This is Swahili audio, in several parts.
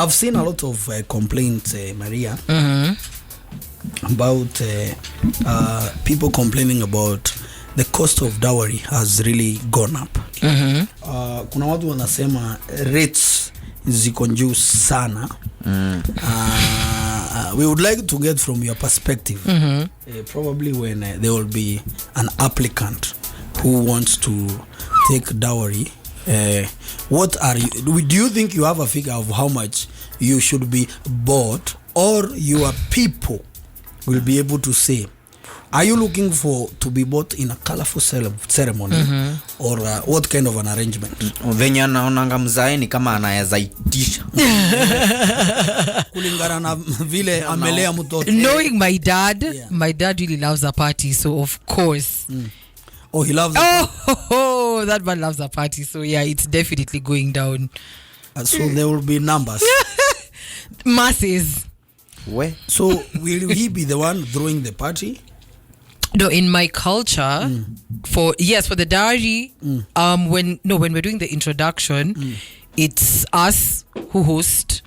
I've seen a lot of complaints, Maria, about people complaining about the cost of dowry has really gone up. Kuna watu wanasema rates ziko juu sana. We would like to get from your perspective, probably when there will be an applicant who wants to take dowry. What are you? Do you think you have a figure of how much you should be bought, or your people will be able to say? Are you looking for to be bought in a colorful ceremony, or what kind of an arrangement? Venye anaonanga mzae ni kama anayazaitisha. Kulingana na vile amelea mtoto. Knowing my dad, my dad really loves a party, so of course. Oh, he loves Oh, that man loves a party, so yeah, it's definitely going down. So there will be numbers. Masses. Where? So will he be the one throwing the party? No, in my culture, for the dowry, when we're doing the introduction, it's us who host.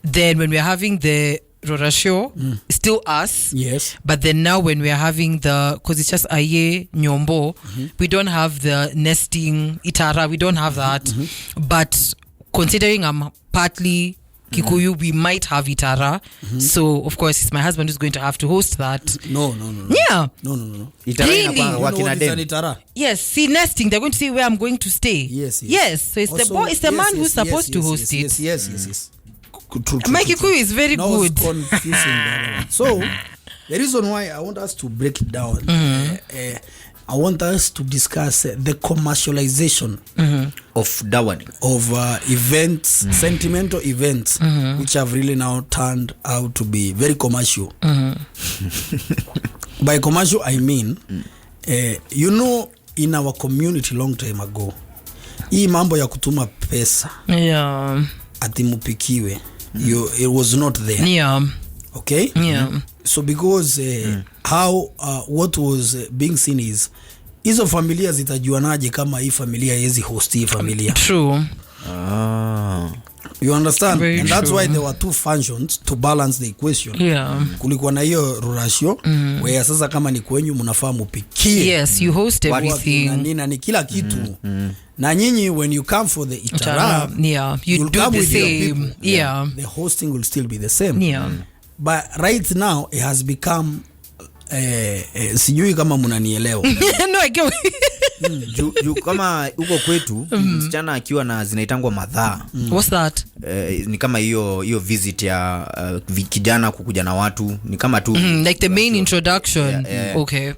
Then when we're having the rorasho, still us. Yes. But then now when we're having because it's just aye nyombo, we don't have the nesting itara. We don't have that. But considering I'm partly Kikuyu, we might have itara. So of course it's my husband who's going to have to host that. No. Yeah. No. Itara Really? inapanga You know wakina what is dem. an itara? Yes, see nesting. They're going to see where I'm going to stay. Yes. So it's the Also, boy. It's the man who's yes, supposed to host it. Yes. True. My Kikuyu is very Now good. it's confusing the other one. So the reason why I want us to break it down, I want us to discuss the commercialization Of dowry. of events, sentimental events, which have really now turned out to be very commercial. By commercial, I mean, in our community long time ago, hii mambo ya kutuma pesa Yeah. ati mupikiwe, it was not there. Yeah. Okay? Yeah. So because what was being seen is hizo familia zitajuanaje kama hii familia haiwezi host hii familia. True. You understand? Very and that's true. why there were two functions to balance the equation. Yeah. Kulikuwa na hiyo ratio where sasa kama ni kwenyu mnafaa mupikie. Yes, you host Na everything. nini ni kila kitu. Na nyinyi when you come for the itara, yeah, you you'll do come the with your same. people. Yeah. The hosting will still be the same. Yeah. But right now it has become sijui kama mnanielewa. No, I get Juu kama uko kwetu msichana akiwa na zinaitangwa madhaa. What's that? Ni kama hiyo visit ya kijana kukuja na watu ni kama tu Like the main introduction. Okay.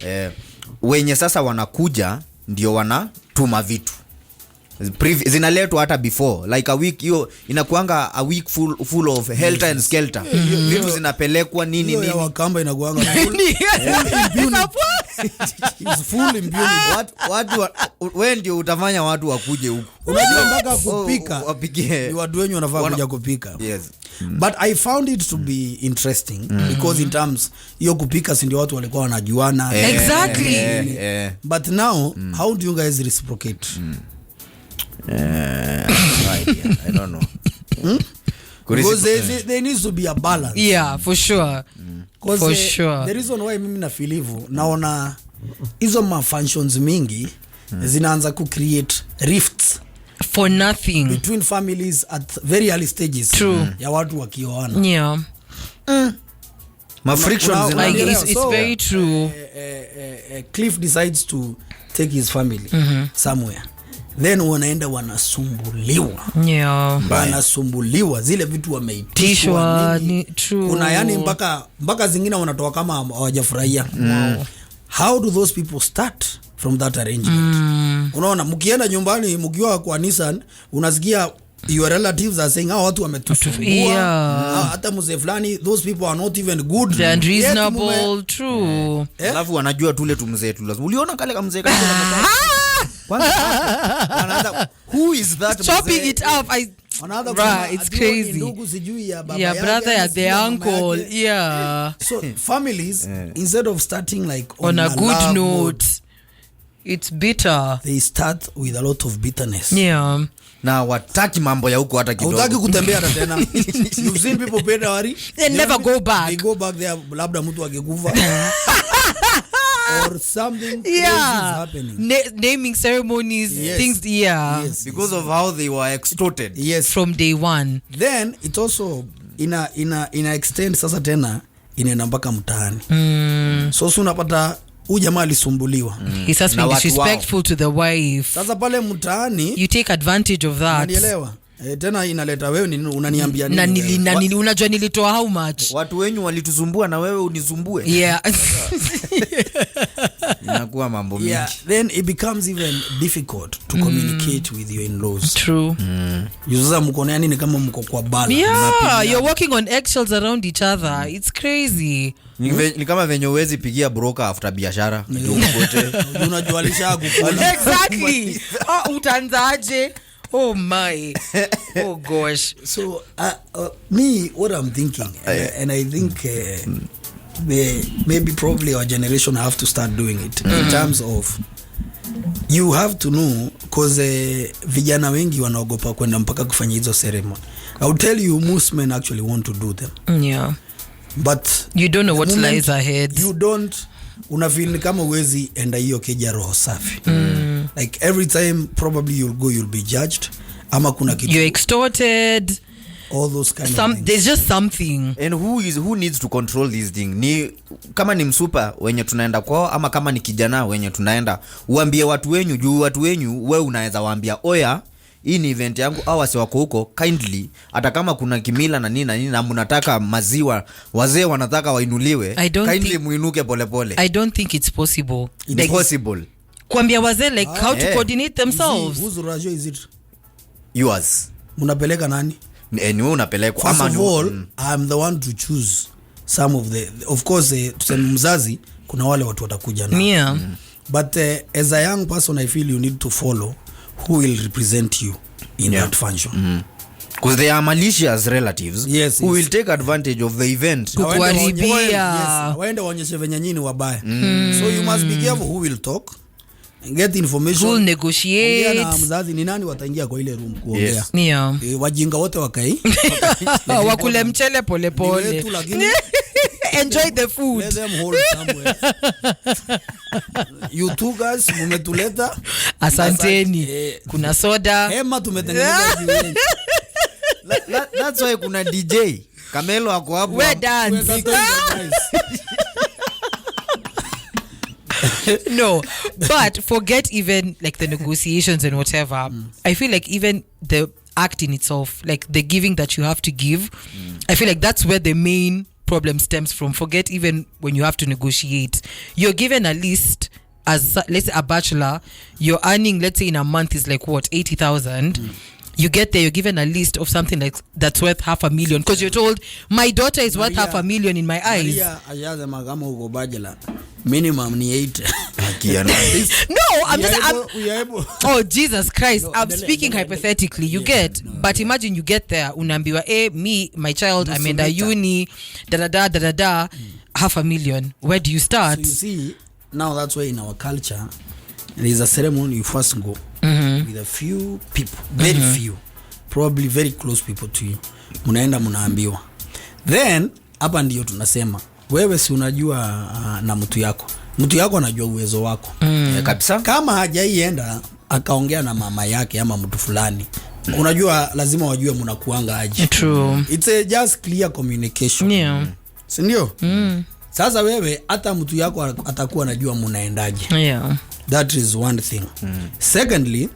Wenye sasa wanakuja ndio wanatuma vitu zinaletwa hata before like a week. Hiyo inakuanga a week full of helter and skelter. Vitu zinapelekwa nini Hiyo ya Wakamba inakuanga full impunity. Watu wewe ndio utafanya watu wakuje huko. Unajua mpaka kupika wapikie. Ni watu wenyewe wanafaa kuja kupika. Yes. But I found it to be interesting because in terms hiyo kupika si ndio watu walikuwa wanajuana. Exactly. But now how do you guys reciprocate? I don't know. Because there needs to be a balance. Yeah, for sure. For sure. The reason why mimi na feel hivyo naona hizo functions mingi zinaanza ku create rifts For nothing. between families at very early stages. True. Ya watu wakioana. Yeah. Ma frictions Kuna- Like Unaelewa? it's So, very true. Cliff decides to take his family somewhere. Then wanaenda wanasumbuliwa. Yeah. Wanasumbuliwa zile vitu wameitishwa Tishwa nini. ni true. Kuna yani mpaka zingine wanatoa kama hawajafurahia. How do those people start from that arrangement? Unaona mkienda nyumbani mkiwa kwa Nissan unasikia your relatives are saying watu wametusumbua. Yeah. Hata mzee fulani those people are not even good. They're unreasonable. True. alafu wanajua tule tumzee tu lazima uliona kale kamzee kale kwanza who is that Chopping mzee? it up. It's crazy. Ndugu sijui ya baba Yeah, yake, brother ama at the sijui ya mama uncle. yake. Yeah. So families instead of starting like On a good love note. mode, It's bitter. they start with a lot of bitterness. Yeah. na wataki mambo ya huko hata kidogo. Hutaki kutembea hata tena. You've seen people pay dowry. They never go back. They go back there labda mtu akikufa. Or something crazy is happening. Naming ceremonies, things, Yes, because of how they were extorted. Yes. from day one. Then it also ina extend sasa tena inaenda mpaka mtaani. So unapata huyu jamaa alisumbuliwa. He's just being disrespectful to the wife. Sasa pale mtaani You take advantage of that. unanielewa? Tena inaleta wewe unaniambia nini? Na unajua nilitoa how much? Watu wenyu walitusumbua na wewe unisumbue. Yeah. Inakuwa mambo mingi. Then it becomes even difficult to communicate with your in-laws. True. Sasa mko yani ni kama mko kwa bala. Yeah, you're walking on eggshells around each other. It's crazy. Ni kama venye uwezi pigia broker after biashara. Unajua alishakukula. Exactly. Utanzaje? Oh my. Oh gosh. So me what I'm thinking and I think maybe probably our generation have to start doing it in terms of you have to know because vijana wengi wanaogopa kwenda mpaka kufanya hizo ceremony. I'll tell you most men actually want to do them. Yeah. But you don't know what lies ahead. You don't unafeel kama uwezi enda hiyo keja roho safi. Like every time probably you'll be judged ama kuna kitu you're extorted, all those kind of things. There's just something. And who needs to control this thing? Ni kama ni msupa wenye tunaenda kwao ama kama ni kijana wenye tunaenda, uambie watu wenyu juu watu wenyu wewe unaweza waambia oya hii ni event yangu au wase wako huko kindly hata kama kuna kimila na nini na mnataka maziwa wazee wanataka wainuliwe kindly muinuke polepole. I don't think it's possible. It's possible. Kuambia wazee like how to coordinate themselves. Whose radio is it? Yours. Mnapeleka nani? Ni wewe unapelekwa ama ni I'm the one to choose some of the of course tuseme mzazi kuna wale watu watakuja na. Yeah. But as a young person I feel you need to follow who will represent you in that function. Because they are malicious relatives who will take advantage of the event. Waende waonyeshe venye nyinyi wabaya. So you must be careful who will talk and get information. Who will negotiate. Na mzazi ni nani wataingia kwa ile room kuongea. Yes. Yeah. Wajinga wote wakai. Wakule mchele pole pole. Enjoy the food. Let them hold somewhere. You two guys mumetuleta. Asanteni. Kuna soda. Hema tumetengeneza jioni. That's why kuna DJ. Kamelo ako hapo. We dance. No, but forget even like the negotiations and whatever. I feel like even the act in itself, like the giving that you have to give, I feel like that's where the main problem stems from. Forget even when you have to negotiate. You're given a list as, let's say, a bachelor, you're earning, let's say in a month is like what, 80,000. You get there, you're given a list of something like that's worth $500,000 because you're told my daughter is worth $500,000 in my eyes. Minimum ni 8. No, I'm oh Jesus Christ, I'm speaking hypothetically. You get, but imagine you get there, unaambiwa me, my child, I'm in a uni, $500,000. Where do you start? So you see, now that's why in our culture there is a ceremony you first go with a few people, very few, probably very close people to you. Munaenda munaambiwa. Then hapa ndio tunasema wewe si unajua na mtu yako anajua uwezo wako. Kabisa. Kama hajaienda akaongea na mama yake ama mtu fulani, unajua lazima wajue mnakuanga aje. True. It's a just clear communication. Yeah. Si ndio? Sasa wewe hata mtu yako atakuwa anajua mnaendaje. Yeah. That is one thing. Secondly,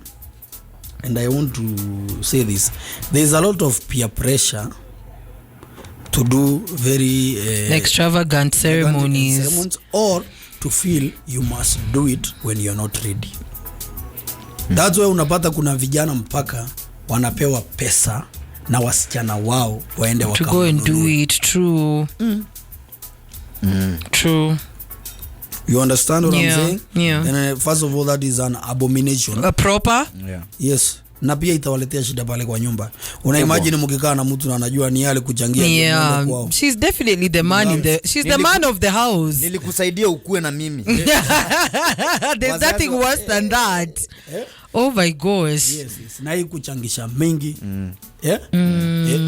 and I want to say this, there is a lot of peer pressure to do very extravagant ceremonies or to feel you must do it when you're not ready. That's why unapata kuna vijana mpaka wanapewa pesa na wasichana wao waende to go and do it. True. True. You understand what I'm saying? Yeah. And first of all, that is an abomination. A proper? Yeah. Yes. Na pia itawaletea shida pale kwa nyumba. Una imagine mkikaa na mtu na anajua ni yale kuchangia. Yeah. She's definitely the man in the she's the man of the house. Nilikusaidia ukue na mimi. There's nothing worse than that. Oh my gosh. Yes. Na hii kuchangisha mingi. Yeah?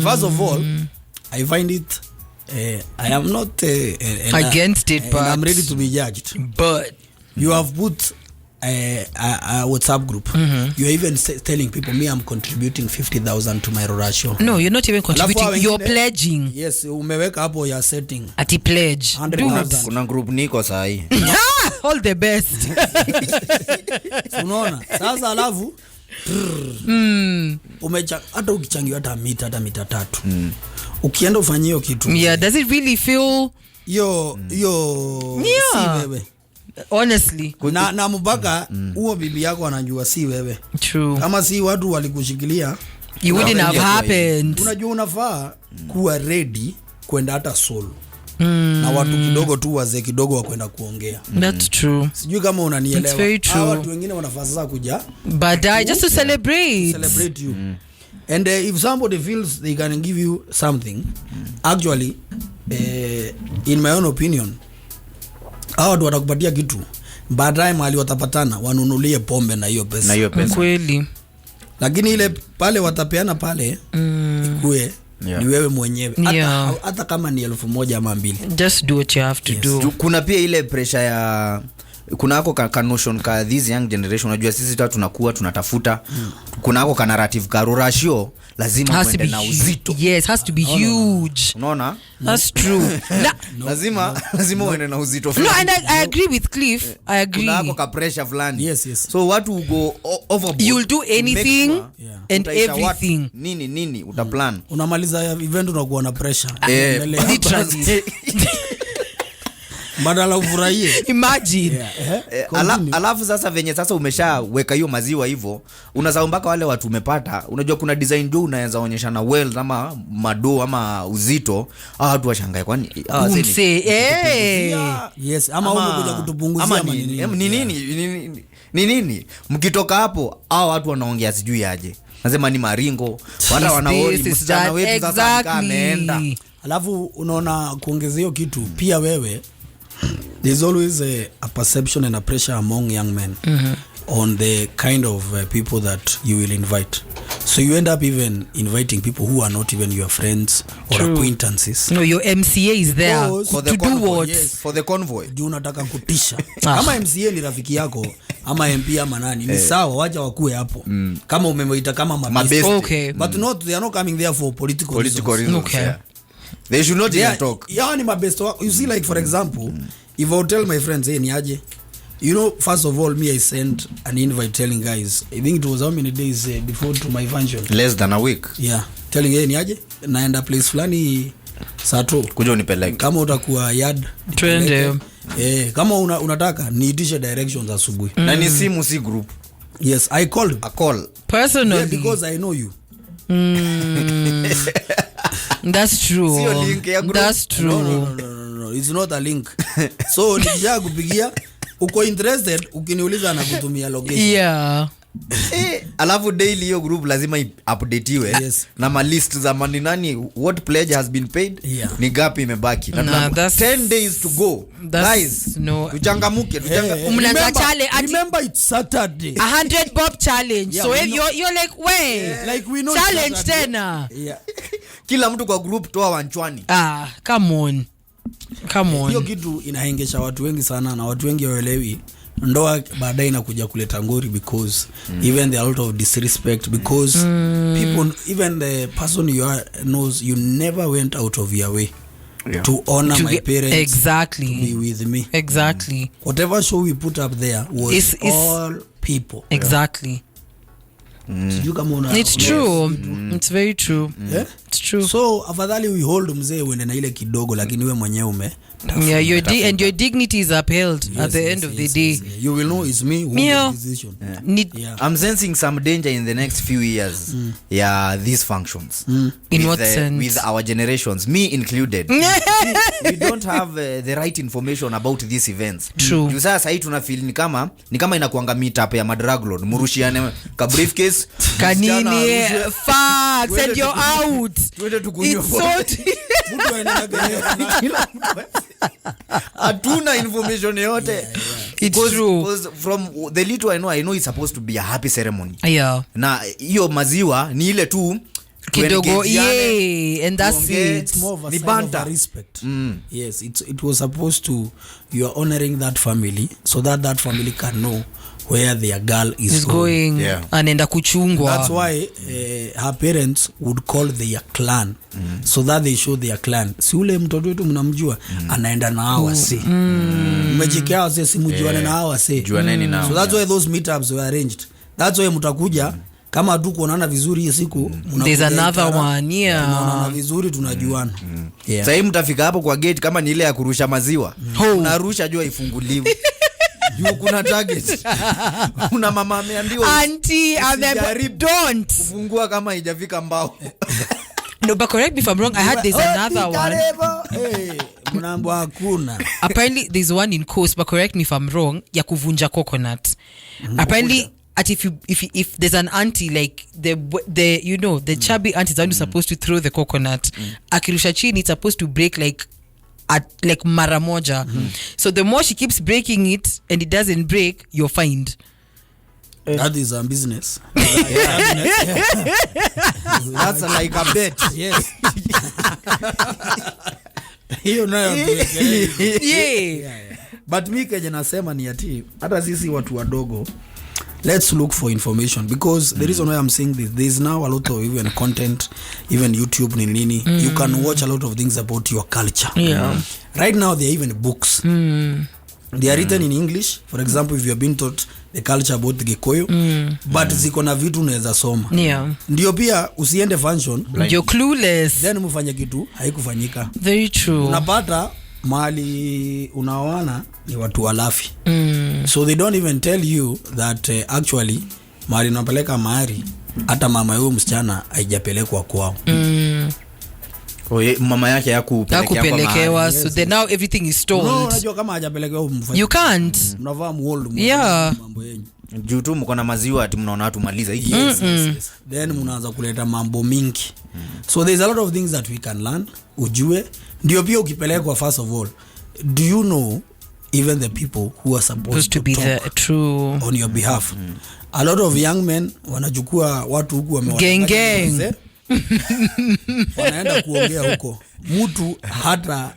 First of all, I find it I am not against it, but I'm ready to be judged. But you have put a WhatsApp group. You're even telling people, me, I'm contributing 50,000 to my Rora show. No, you're not even contributing. You're pledging. Yes, umeweka hapo ya setting. Ati pledge. Kuna group niko sahi. All the best. Unaona? Sasa alafu hata ukichangiwa hata mita 3 ukienda ufanyie kitu. Yeah, does it really feel yo si wewe? Honestly. Na mpaka huo bibi yako anajua si wewe. True. Kama si watu walikushikilia, you wouldn't have happened. Unajua unafaa kuwa ready kwenda hata solo. Na watu kidogo tu, wazee kidogo wa kwenda kuongea. That's true. Sijui kama unanielewa. Hawa watu wengine wanafaa sasa kuja baadaye just to celebrate you. And if somebody feels they can give you something, actually in my own opinion, hao watu watakupatia kitu, baadaye mahali watapatana wanunulie pombe na hiyo pesa. Kweli. Lakini ile pale watapeana pale ikue ni wewe mwenyewe. Hata kama ni 1,000 ama 2. Just do what you have to do. Kuna pia ile pressure ya kuna hako ka notion ka this young generation, unajua sisi tunakuwa tunatafuta. Kuna hako ka narrative ka Rora show lazima uende na uzito. Yes, has to be huge. Unaona? That's true. Lazima uende na uzito. No, and I agree with Cliff. I agree. Kuna hako ka pressure fulani. Yes. So watu go overboard. You'll do anything and everything. Nini utaplan. Unamaliza event unakuwa na pressure. Literally. Badala ufurahie. Imagine. Alafu sasa venye sasa umeshaweka hiyo maziwa hivyo, unasahau mpaka wale watu umepata. Unajua kuna design do unaweza onyesha na wealth ama mado ama uzito, watu washangae kwani yes, ama umekuja kutupunguzia nini mkitoka hapo watu wanaongea sijui aje. Nasema ni maringo, wala wanaori msichana wetu sasa ameenda. Alafu unaona kuongezea hiyo kitu pia wewe, there's always a perception and a pressure among young men on the kind of people that you will invite. So you end up even inviting people who are not even your friends or acquaintances. No, your MCA is there for the to convoy, do what? Yes, for the convoy. Juu unataka kutisha. Kama MCA ni rafiki yako ama MP ama nani, ni sawa, wacha wakue hapo. Kama umemwita kama mabest. Okay. But they are not coming there for political reasons. Okay. Yeah. They should not even talk. Yeah, ni mabest. You see, like for example, if I tell my friends, hey, ni aje? You know, first of all, me, I sent an invite telling guys, I think it was how many days before to my function? Less than a week. Yeah. Telling, hey, ni aje? Naenda place flani Sato. Kuja unipeleke. Kama utakuwa yard. Twende. Kama unataka, niitishe directions asubuhi. Na ni simu si group. Yes, I called. A call. Personally. Yeah, because I know you. That's true. Sio link ya group. That's true. No. It's not a link. So nikija kupigia, uko interested, ukiniuliza na kutumia location. Yeah. Alafu daily hiyo group lazima updateiwe. Yes. Na ma list za nani what pledge has been paid, ni gapi imebaki. Na 10 days to go. Guys, tuchangamuke. Mnaanza challenge. Remember it's Saturday. 100 bob challenge. Yeah, so you're like, wait. Like we know challenge tena. Yeah. Kila mtu kwa group toa wanchwani. Come on. Hiyo kitu inahengesha watu wengi sana na watu wengi waelewi. Ndoa baadaye inakuja kuleta ngori because even there are a lot of disrespect because people, even the person you are knows you never went out of your way to honor my parents. Exactly. To be with me. Exactly. Whatever show we put up there was it's all people. Exactly. It's true. It's very true. Yeah? It's true. So afadhali we hold mzee uende na ile kidogo lakini wewe mwenyewe ume. Yeah, your dignity is upheld at the end of the day. Yes. You will know it's me who made the decision. I'm sensing some danger in the next few years. These functions. In what sense? With our generations, me included. We don't have the right information about these events. True. Sasa hii tuna feel ni kama inakuanga meetup ya madraglord, murushiane ka briefcase. Kanini fuck send you out. It's so hatuna information yote. It's true. Because from the little I know it's supposed to be a happy ceremony. Yeah. Na hiyo maziwa ni ile tu Kidogo, yeah, and that's tuongee, it. It's more of a Ni sign of banta. a respect. Yes, it was supposed to, you are honoring that family so that family can know where their girl is going. Yeah. Anaenda kuchungwa. That's why her parents would call their clan so that they show their clan. Si ule mtoto wetu mnamjua anaenda na hawa si. Mmejikia hawa si mjuane na hawa si. Juaneni nao. So that's why those meetups were arranged. That's why mtakuja kama tu kuonana vizuri hii siku There's another one, yeah. Tunaonana vizuri tunajuana. Yeah. Sasa mtafika hapo kwa gate kama ni ile ya kurusha maziwa. Unarusha jua ifunguliwe. Juu kuna target. Kuna mama ameambiwa Auntie, don't kufungua kama haijafika mbao. No, but correct me if I'm wrong. I heard there's another one. Mnaambiwa hakuna. Apparently there's one in Coast, but correct me if I'm wrong, ya kuvunja coconut. Apparently at if there's an auntie like the you know the chubby auntie is the one who's supposed to throw the coconut, akirusha chini it's supposed to break like at like mara moja. So the more she keeps breaking it and it doesn't break, you're fined. That is a business. That's like a bet. Yes. Hiyo nayo. Yeah. But mi keje nasema ni ati hata sisi watu wadogo, let's look for information because the reason why I'm saying this, there's now a lot of even content, even YouTube nini. You can watch a lot of things about your culture. Yeah. Right now there are even books. They are written in English. For example, if you have been taught the culture about the Gikuyu, but ziko na vitu unaweza soma. Yeah. Ndio pia usiende function, You're clueless. then mfanye kitu haikufanyika. Very true. Unapata mali unaoana ni watu walafi. So they don't even tell you that actually mali unapeleka mahari hata mama yao msichana haijapelekwa kwao. Mama yake yakupelekewa, so then now everything is told. No, unajua kama hajapelekewa mfanye. You can't. Mnavaa muold Yeah. mambo yenu. juu tu mko na maziwa ati mnaona watu maliza hiki. Yes. Then mnaanza kuleta mambo mingi. So there's a lot of things that we can learn. Ujue ndio pia ukipelekwa, first of all, do you know even the people who are supposed to be the true on your behalf? A lot of young men wanachukua watu huku gang wanaenda kuongea huko, mtu hata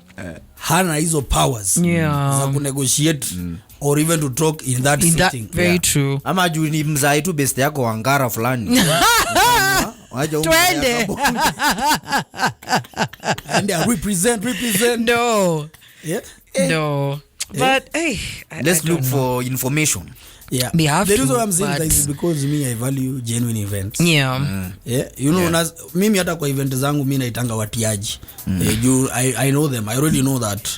hana hizo powers za kunegotiate or even to talk in that setting. Very true. Ama juu ni mzai tu best yako wangara fulani. Waje twende and they represent no yeah no but hey, let's look for information. Yeah, we have the reason to, I'm saying that is because me I value genuine events. Yeah. Yeah, you know, mimi hata kwa event zangu mimi naitanga watiaji. I know them, I already know that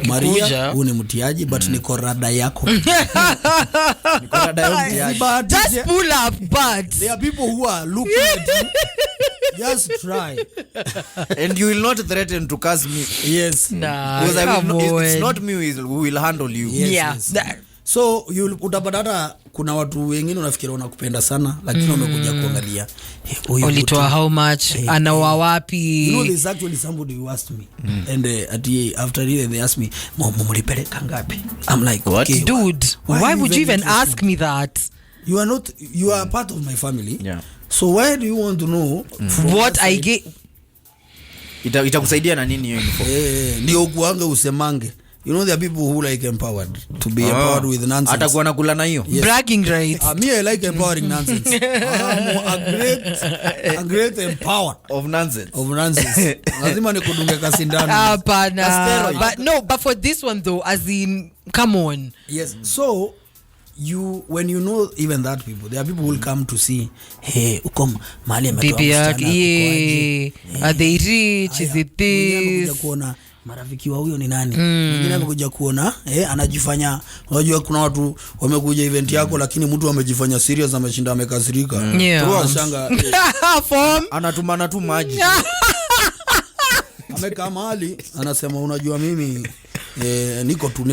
Maria huu ni mtiaji, but niko rada yako. Niko rada yako. Just pull up, but there are people who are looking at you. Just try. And you will not threaten to curse me. Yes. Nah, because it's not me who will handle you. Yes. So utapata hata kuna watu wengine unafikira wanakupenda sana, lakini wamekuja kuangalia ulitoa how much, anawa wapi. You know, there's actually somebody who asked me and after they asked me, mumulipeleka ngapi? I'm like, what? Okay, dude, why would you even ask me that? You are part of my family. Yeah. So why do you want to know what I get? Itakusaidia na nini hiyo info? Ndio kuanga usemange. You know, there are people who like empowered, to be empowered with nonsense. Hata kuwa nakula na hiyo. Yes. Bragging rights. Me, I like empowering nonsense. I'm a great empower of nonsense. Lazima nikudunge kasindano. Hapana. But no, but for this one though, as in, come on. Yes. So when you know even that people, there are people who will come to see, hey, ukom mali ametoa msichana, are they rich? Is it this? Kuona marafiki wa huyo ni nani? Mwingine amekuja kuona anajifanya, unajua kuna watu wamekuja event yako lakini mtu amejifanya serious, ameshinda amekasirika. Tuwashanga anatumana tu maji. Amekaa mahali anasema unajua mimi niko tu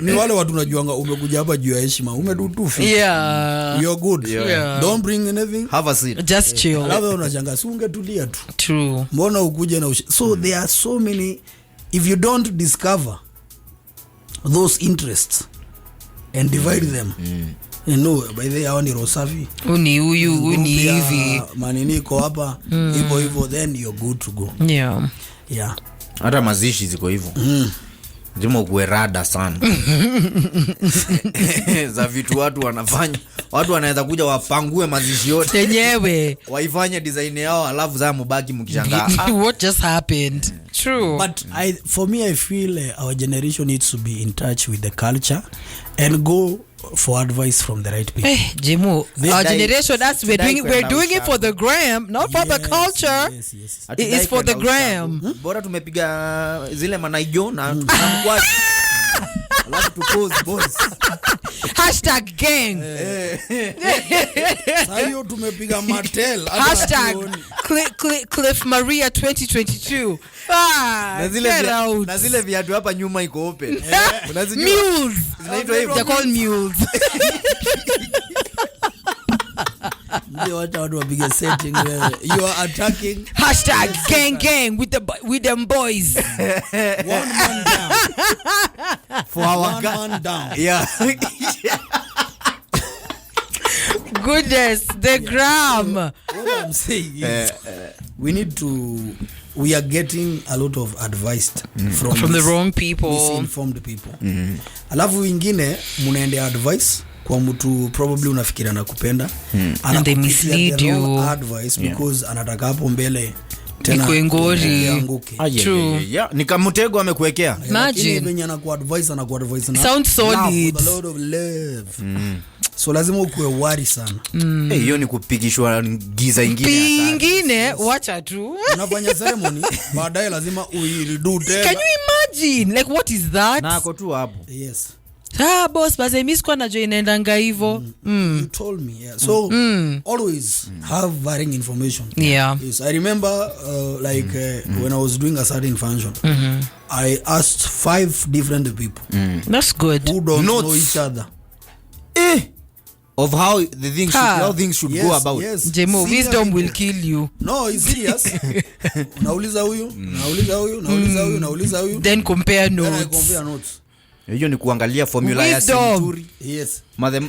ni wale watu unajuanga umekuja hapa juu ya heshima, umedutufi. Yeah. You're good. Yeah. Don't bring anything. Have a seat. Just chill. Labda unachanga si ungetulia tu. True. Mbona ukuje na so there are so many, if you don't discover those interests, and divide them. You know, by the way, ni Rosafi. Uni hivi. Manini iko hapa. Hivyo then you're good to go. Yeah. Yeah. Hata mazishi ziko hivyo. Jimo kuerada sana. Za vitu watu wanafanya. Watu wanaweza kuja wapangue mazishi yote. Yenyewe. Waifanye design yao alafu za mubaki mkishangaa. What just happened? True. But for me I feel our generation needs to be in touch with the culture and go for advice from the right people. Jimo, our generation, that's we're doing it for the gram, not for the culture. Yes. It's for the gram. Bora tumepiga zile manaijo na tunamkwaji. Alafu tupose boss. #gang. Sayo tumepiga Mattel. Cliff Maria 2022. Na zile viatu hapa nyuma iko open. Mules. Zinaitwa hivyo. They're called mules. Ndio watu wapige setting where you are attacking #gang with them boys. one man down. For our One man down. Yeah. Goodness, the gram. What I'm saying is we are getting a lot of advice from the wrong people, misinformed people. Alafu wengine mnaende advice kwa mtu probably unafikiria nakupenda, and they mislead you advice because anataka hapo mbele tena kuengori. True. Yeah, nikamtego amekuwekea. Imagine venye anakuadvise na sound solid, with a lot of love. So lazima ukuwe wari sana. Hiyo ni kupigishwa giza ingine. Wacha tu. Unafanya ceremony, baadaye lazima uiridu tena. Can you imagine? Like what is that? Na ako tu hapo. Yes. Boss, basi mimi sikuwa najua inaendanga hivyo. You told me, yeah. So always have varying information. Yeah. Yes, I remember when I was doing a certain function, I asked 5 different people. That's good. Who don't know each other. Of how the things should go about. Yes. Jemo, wisdom will kill you. No, it's serious. Nauliza huyu. Then compare Then I notes. compare notes. Hiyo ni kuangalia formula ya simturi. Yes.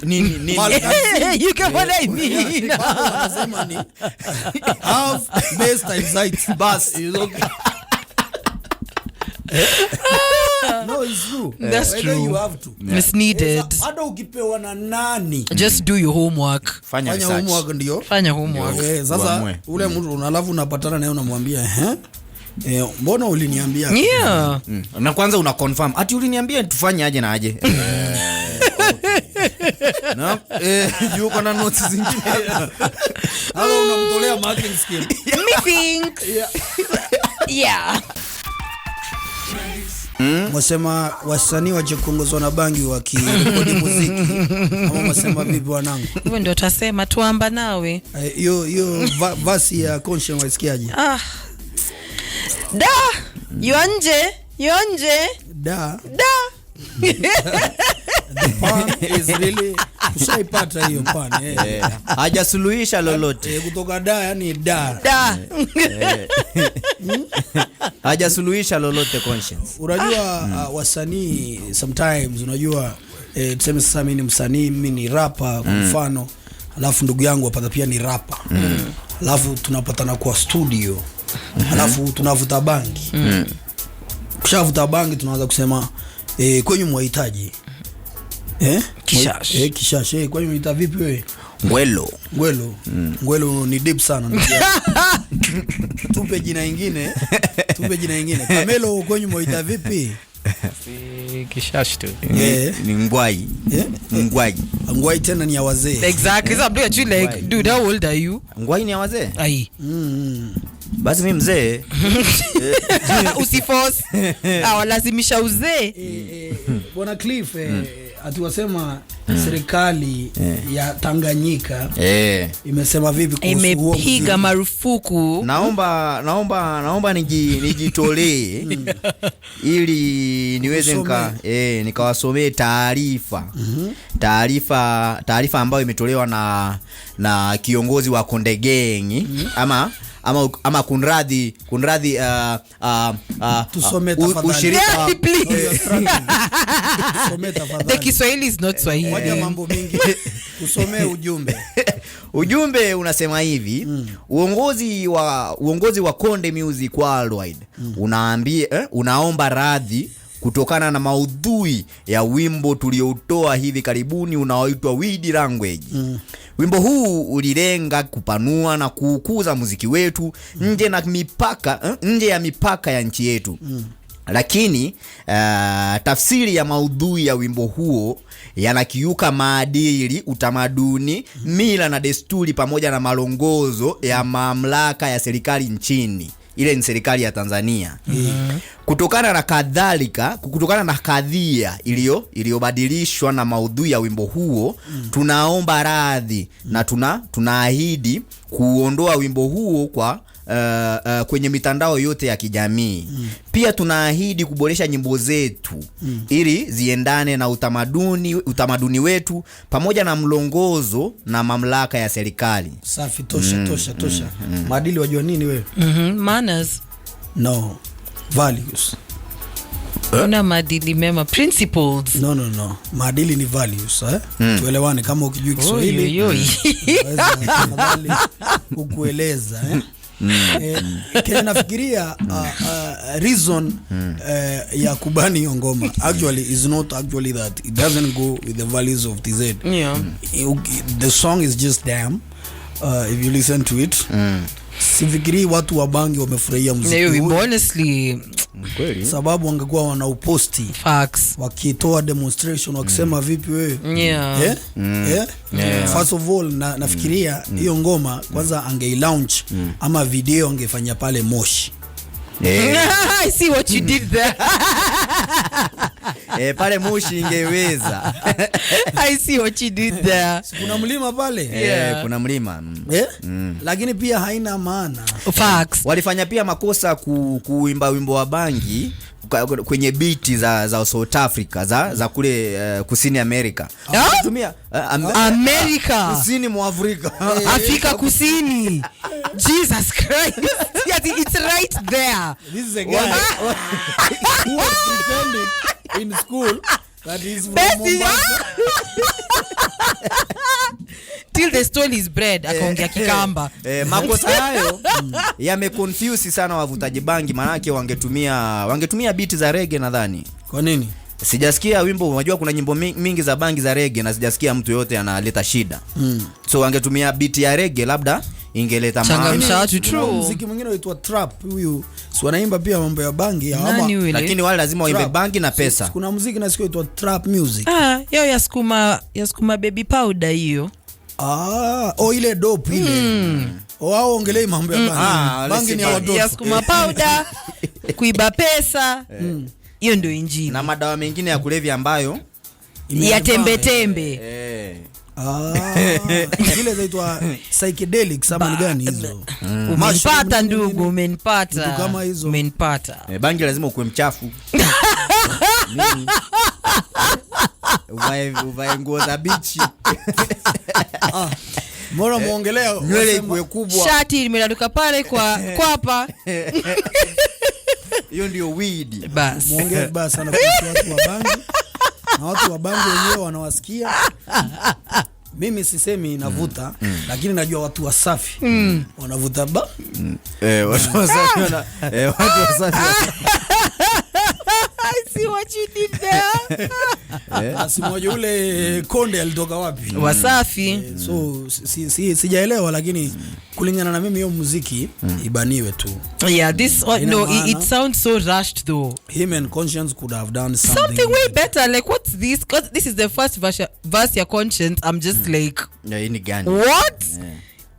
Nini? You get what I mean? Wanasema ni have base times height. Bas. No, it's true. That's true. You have to. It's needed. Hata ukipewa na nani, just do your homework. Fanya homework ndio. Fanya homework. Sasa ule mtu unalafu unapatana naye unamwambia mbona uliniambia? Yeah. Na kwanza una confirm ati uliniambia tufanye aje na aje. No, yuko na notes zingine. Hapo unamtolea marking scheme. Me think. Yeah. Mwasema wasanii wache kuongozwa na bangi wakirekodi muziki. Ama mwasema vipi wanangu? Hivyo ndio tutasema tuamba nawe. Hiyo verse ya conscience wasikiaje? Da. Yonje. Da. The pan is really ushaipata hiyo pan. Hajasuluhisha lolote. Kutoka da yani da. Hajasuluhisha lolote conscience. Unajua wasanii sometimes unajua tuseme sasa mimi ni msanii, mimi ni rapper kwa mfano, alafu ndugu yangu hapa pia ni rapper. Alafu tunapatana kwa studio. Alafu tunavuta bangi. Kushavuta bangi tunaanza kusema kwenye mwahitaji kishash. Kishash. Kwenye mwahita vipi wewe? Ngwelo ni deep sana. Tupe jina ingine. Kamelo kwenye mwahita vipi? Kishash tu. Ni ngwai. Ngwai tena ni ya wazee. Exactly. So I'm doing actually like, dude, how old are you? Ngwai ni ya wazee? Ai. Basi mimi mzee. Usiforce. Walazimisha uzee. Bwana Cliff atuwasema serikali ya Tanganyika imesema vipi kuhusu imepiga marufuku. Naomba nijitolee ili niweze nikawasomee taarifa ambayo imetolewa na kiongozi wa Konde Gang ama kunradhi tusome tafadhali. Ushirika Tusome tafadhali. The Kiswahili is not Swahili. Waja mambo mingi. Tusome ujumbe. Ujumbe unasema hivi, uongozi wa Konde Music Worldwide unaomba radhi kutokana na maudhui ya wimbo tulioutoa hivi karibuni unaoitwa Weed Language. Wimbo huu ulilenga kupanua na kukuza muziki wetu nje ya mipaka ya nchi yetu. Lakini tafsiri ya maudhui ya wimbo huo yanakiuka maadili, utamaduni, mila na desturi pamoja na malongozo ya mamlaka ya serikali nchini. Ile ni serikali ya Tanzania. Kutokana na kadhia iliyobadilishwa na maudhui ya wimbo huo, tunaomba radhi na tunaahidi kuondoa wimbo huo kwenye mitandao yote ya kijamii. Pia tunaahidi kuboresha nyimbo zetu ili ziendane na utamaduni wetu pamoja na mlongozo na mamlaka ya serikali. Safi, tosha. Maadili wajua nini wewe? Manners. No. Values. Una maadili mema, principles. No. Maadili ni values, Tuelewane, kama ukijui Kiswahili. Naweza kukueleza, Kenya nafikiria reason ya kubani hiyo ngoma actually is not actually that it doesn't go with the values of TZ. Yeah. The song is just damn. If you listen to it, sifikiri watu wa Bangi wamefurahia muziki huu. Honestly, sababu wangekuwa wana uposti facts, wakitoa demonstration wakisema vipi wewe. First of all nafikiria hiyo ngoma kwanza angeilaunch ama video angefanya pale Moshi. I see what you did there. Pale Moshi ingeweza. I see what you did there. Kuna mlima pale? Kuna mlima. Lakini pia haina maana. Facts. Walifanya pia makosa kuimba wimbo wa Bangi kwenye beat za South Africa za kule kusini Amerika. Tumia Amerika. Kusini mwa Afrika. Afrika Kusini. Jesus Christ. It's right there. This is a guy who was pretending in school that he's from Mombasa. Till the stole his bread akaongea Kikamba. Makosa hayo yameconfuse sana wavutaji bangi, manake wangetumia beat za reggae nadhani. Kwa nini? Sijasikia wimbo, unajua kuna nyimbo mingi za bangi za reggae na sijasikia mtu yote analeta shida. So wangetumia beat ya reggae labda ingeleta maana. True. Muziki mwingine unaitwa trap, huyu si wanaimba pia mambo ya bangi ama, lakini wale lazima waimbe bangi na pesa. Kuna muziki nasikia unaitwa trap music. Hiyo ya sukuma baby powder hiyo. Ile dope ile. Wao ongelei mambo ya bangi. Bangi ni ya watoto. Ya sukuma powder, kuiba pesa. Hiyo ndio injili. Na madawa mengine ya kulevya ambayo ya tembe. Zile zaitwa psychedelics ama ni gani hizo? Umenipata ndugu, umenipata. Kama hizo. Umenipata. Bangi lazima ukuwe mchafu. Uvae nguo za bichi. Mbona muongelea nywele kuwe kubwa. Shati limelanduka pale kwa hapa. Hiyo ndio weed. Bas. Muongee basi sana kwa watu wa bangi. Na watu wa bangi wenyewe wanawasikia. Mimi sisemi navuta, lakini najua watu wasafi wanavuta watu wasafi watu wasafi. I see what you did there. Asimoje ule Konde alitoka wapi? Wasafi. So sijaelewa, lakini kulingana na mimi hiyo muziki ibaniwe tu. Yeah, this it sounds so rushed though. Him and Conscience could have done something way better. Like, what's this? Because this is the first verse ya Conscience. I'm just like, hii ni gani? What?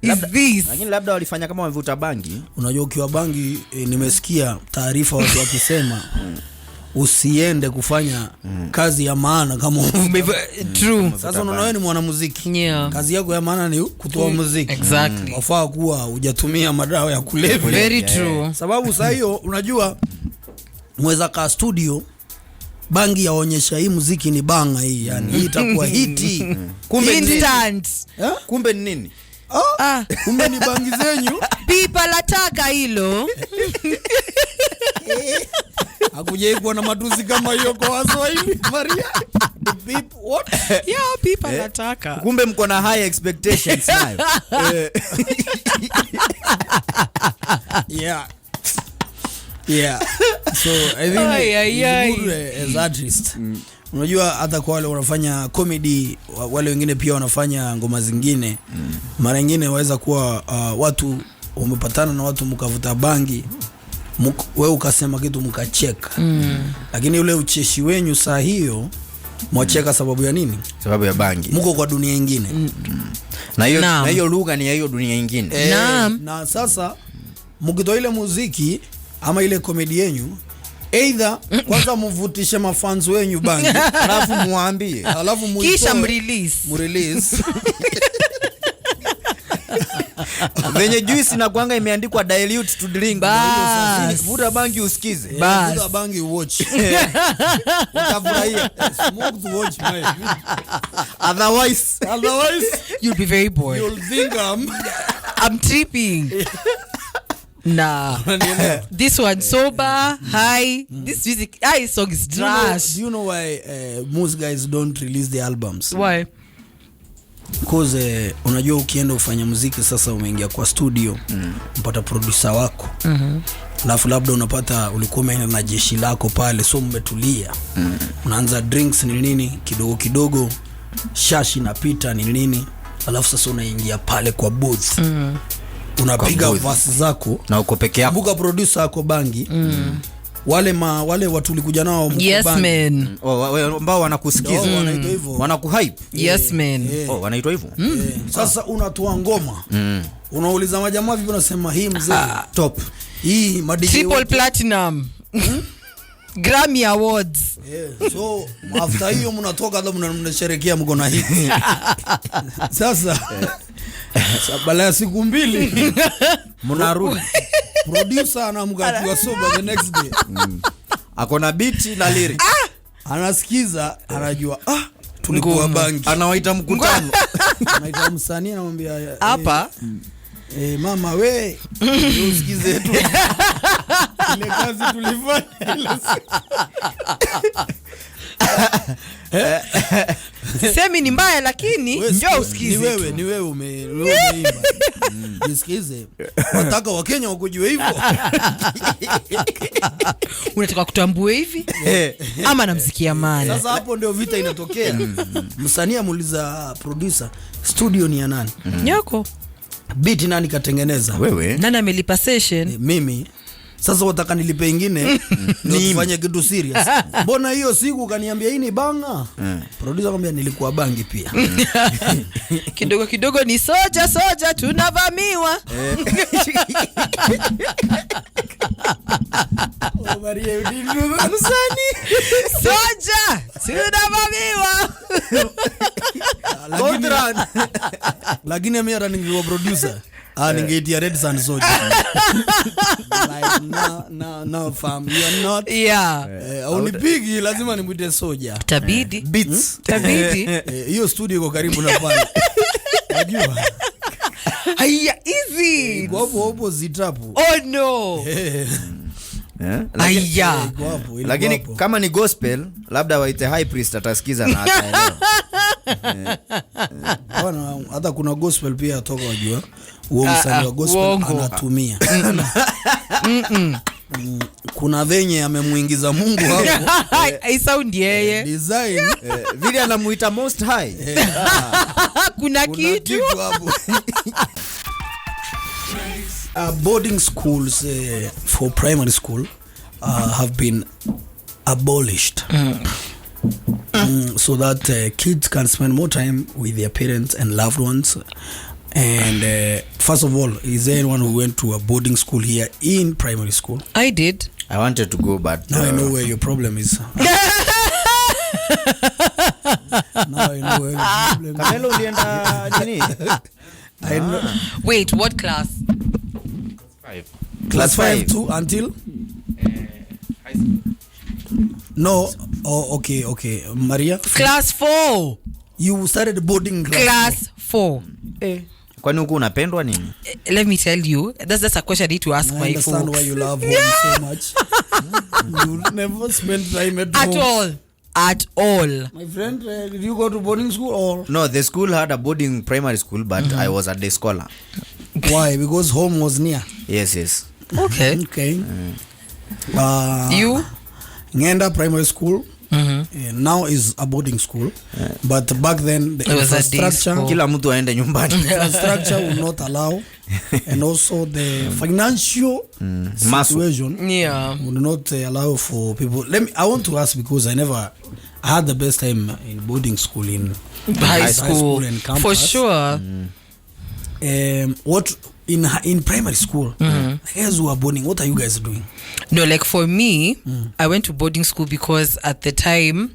Is this? Lakini labda walifanya kama wamevuta bangi. Unajua ukiwa bangi, nimesikia taarifa watu wakisema usiende kufanya kazi ya maana kama true. Sasa unaona wewe ni mwanamuziki. Kazi yako ya maana ni kutoa muziki. Exactly. Wafaa kuwa hujatumia madawa ya kulevya. Very true. Sababu saa hiyo unajua mweza ka studio bangi yaonyesha hii muziki ni banga hii, yani hii itakuwa hiti. Kumbe instant. Kumbe ni nini? Kumbe ni bangi zenyu Pipa la taka hilo. Hakujai kuwa na matusi kama hiyo kwa Waswahili Maria. Beep what? Yeah, pipa la taka. Kumbe mko na high expectations nayo. Yeah. So I think it's good as artist. Unajua hata kwa wale wanafanya comedy, wale wengine pia wanafanya ngoma zingine. Mara nyingine waweza kuwa watu umepatana na watu mkavuta bangi, wewe ukasema kitu mkacheka. Lakini ule ucheshi wenyu saa hiyo mwacheka sababu ya nini? Sababu ya bangi. Mko kwa dunia nyingine. Na hiyo lugha ni ya hiyo dunia nyingine. Na sasa mkitoa ile muziki ama ile komedi yenu, either kwanza mvutishe mafans wenyu bangi, alafu muambie, alafu kisha mrelease. Venye juice na kuanga imeandikwa dilute to drink. Vuta bangi usikize. Vuta bangi watch. Utafurahia. Smoke to watch man. Otherwise you'll be very bored. You'll think I'm tripping. Nah. This one sober, high. This music, song is trash. Do you know why most guys don't release the albums? Why? Because unajua ukienda ufanya muziki sasa, umeingia kwa studio, mpata producer wako, alafu labda unapata ulikuwa umeenda na jeshi lako pale, so mmetulia, unaanza drinks ni nini kidogo kidogo, shashi napita ni nini, alafu sasa unaingia pale kwa booth, unapiga verse zako na uko peke yako. Buka producer wako bangi. Wale watu ulikuja nao mko yes man. Ambao wanakusikiza, wanaitwa hivyo, wanakuhype. Yes man. Wanaitwa hivyo. Sasa unatoa ngoma. Unauliza majamaa vipi, unasema hii mzee top. Hii madj triple platinum. Grammy Awards. So after hiyo mnatoka ndo mnasherehekea mko na hit. Sasa baada ya siku 2 mnarudi. Producer anamgatua soba the next day. Akona beat na lyric. Anasikiza, anajua tulikuwa bangi. Anawaita mkutano. Anaita msanii, anamwambia hapa mama we usikize tu ile kazi tulifanya ile semi ni mbaya, lakini njoo usikize. Ni wewe umeimba. Usikize. Nataka Wakenya wakujue hivyo. Unataka kutambue hivi ama na muziki ya maana. Sasa hapo ndio vita inatokea. Msanii amuuliza producer, studio ni ya nani? Yako. Beat nani katengeneza? Wewe. Nani amelipa session? Mimi. Sasa wataka nilipe ingine nifanye kitu serious. Mbona hiyo siku kaniambia hii ni banga? Producer akamwambia nilikuwa bangi pia. Kidogo kidogo ni soja tunavamiwa. Maria udindu msanii. Soja tunavamiwa. Lakini mimi hata ningekuwa producer, ningeitia Red Sun Soldier. Like no fam, you are not. Unipigi lazima nimwite Soldier. Tabidi. Beats. Tabidi. Hiyo studio iko karibu na pale. Unajua? Haya easy. Kwa hapo zitapu. Oh no. Lakini kama ni gospel, labda waite high priest atasikiza na ataelewa. Bwana, hata kuna gospel pia atoka, wajua. Huo msanii wa gospel anatumia. Kuna venye amemuingiza Mungu hapo. Ai sound yeye. Design vile anamuita most high. Kuna kitu hapo. Boarding schools for primary school have been abolished. So that kids can spend more time with their parents and loved ones. And first of all, is there anyone who went to a boarding school here in primary school? I did. I wanted to go, but now I know where your problem is. Now I know where your problem is. Kamelo ulienda nini? I know. Wait, what class? Class 5 too until high school. No. Oh, okay. Maria? Class 4. You started boarding class 4. Kwani huko unapendwa nini? let me tell you, that's a question I need to ask I my understand folks. why you love home so much. You never spend time at home. At all. My friend, did you go to boarding school or? No, the school had a boarding primary school, but I was a day scholar. Why? Because home was near. Yes. Okay. Okay. You? Ngenda Primary School. Now is a boarding school, but back then the It was a day infrastructure school. Kila mtu aende nyumbani. infrastructure would not allow, and also the financial situation Yeah. would not allow for people. I want to ask, because I had the best time in boarding school in High school. and campus. For sure. What in primary school, the guys who are boarding, what are you guys doing? No, like for me, I went to boarding school because at the time,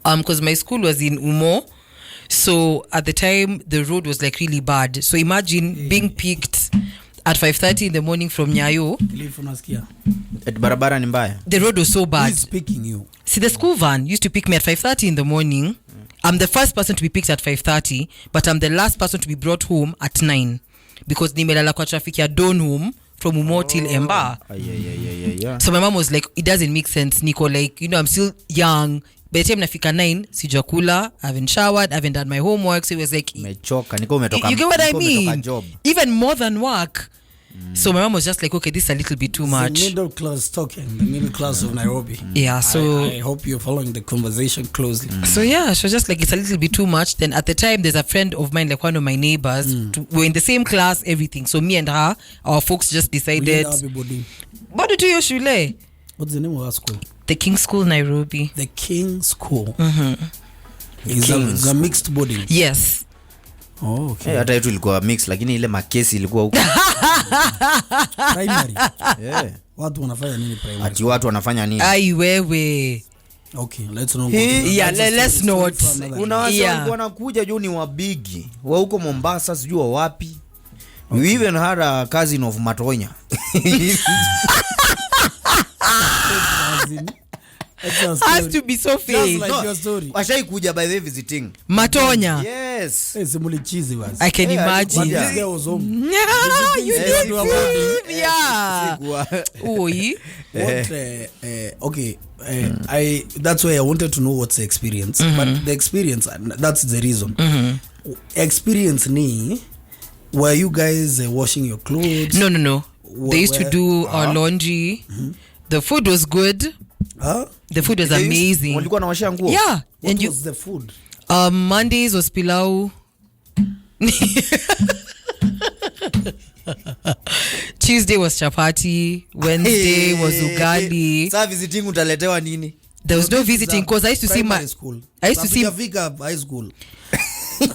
because my school was in Umo, so at the time the road was like really bad. So imagine being picked at 5:30 in the morning from Nyayo. Barabara ni mbaya. The road was so Who bad. is picking you? See, the school van used to pick me at 5:30 in the morning. I'm the first person to be picked at 5:30, but I'm the last person to be brought home at 9 because nimelala kwa traffic ya Donholm from Umo till Emba. Yeah. So my mom was like, it doesn't make sense, Nico. Like, I'm still young. By the time nafika 9, sijakula, I haven't showered, I haven't done my homework. So it was like, Mechoka, niko umetoka. you get what I niko umetoka mean? job. Even more than work. So my mom was just like, okay, this is a little bit too much. The middle class talking, the middle class of Nairobi. Yeah, so I hope you're following the conversation closely. So yeah, she was just like, it's a little bit too much. Then at the time, there's a friend of mine, like one of my neighbors. We're in the same class, everything. So me and her, our folks just decided. What do you shule? What's the name of our school? The King School, Nairobi. The King School. It's a mixed boarding. Yes. Oh, okay. Hata yetu ilikuwa mix, lakini ile makesi ilikuwa huko. Primary. Yeah. Watu wanafanya nini primary? Ati watu wanafanya nini? Ai wewe. Okay, let's not. Yeah, let's not. Kuna watu Yeah. walikuwa wanakuja juu ni wabigi wa huko Mombasa, sijui wa wapi. We even had a cousin of Matonya. Has to be so fake. Just like your story. Washai kuja by the way visiting. Matonya. Yes. Simuli cheesy was. I can imagine. Yeah. This girl was home. Yeah, you Yes, did you are see. Yeah. Oi. Okay, that's why I wanted to know what's the experience. But the experience, that's the reason. Experience ni, were you guys washing your clothes? No. They used to do our laundry. The food was good. Huh? The food was amazing. Walikuwa nawashia nguo. Yeah. What And was the food? Mondays was pilau. Tuesday was chapati. Wednesday was ugali. Sasa visiting utaletewa nini? There was no visiting because I used to see my school. I used to see high school.